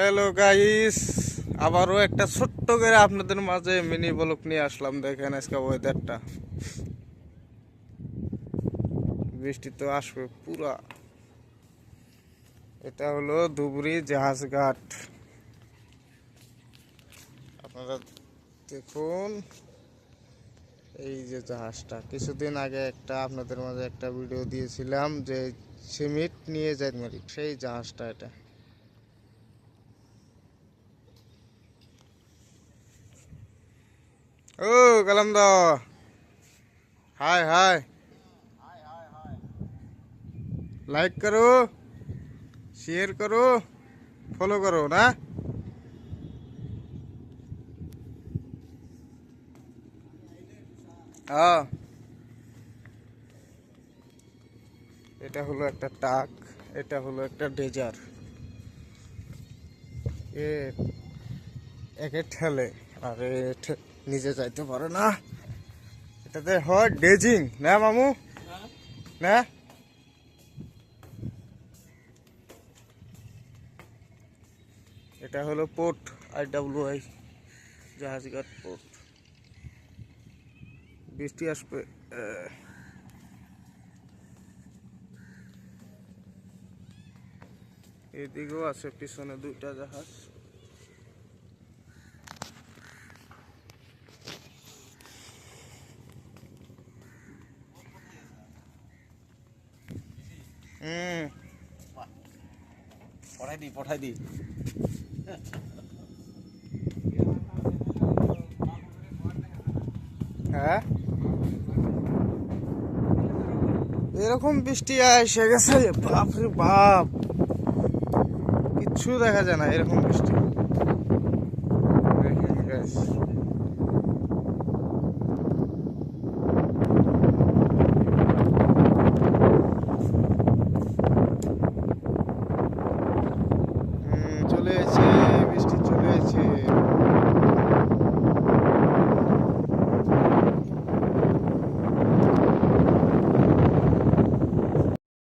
Hello guys, আবারও একটা ছোট্ট করে আপনাদের মাঝে মিনি ব্লগ নিয়ে আসলাম। দেখেন আজকে ওয়েদারটা, বৃষ্টি তো আসবে পুরা। এটা হলো ধুবড়ি জাহাজ ঘাট। আপনারা দেখুন, এই যে জাহাজটা, কিছুদিন আগে আপনাদের মাঝে একটা ভিডিও দিয়েছিলাম যে সিমেন্ট নিয়ে যাই মারি, সেই জাহাজটা এটা। ও কালাম দা, हाय हाय, लाइक करो, शेयर करो, फॉलो करो ना। हाँ, এটা হলো একটা টাক, এটা হলো একটা ডেজার। এ একে ঠেলে আর নিজে যাইতে পারে না। এটাতে হয় ডেজিং না মামু, না? এটা হলো পোর্ট, IWI জাহাজঘাট পোর্ট। বৃষ্টি আসবে। এদিকেও আছে পিছনে দুইটা জাহাজ। পঠাই দি হ্যাঁ, এরকম বৃষ্টি এসে গেছে, বাপ রে বাপ, কিচ্ছু দেখা যায় না এরকম বৃষ্টি। দেখেন guys।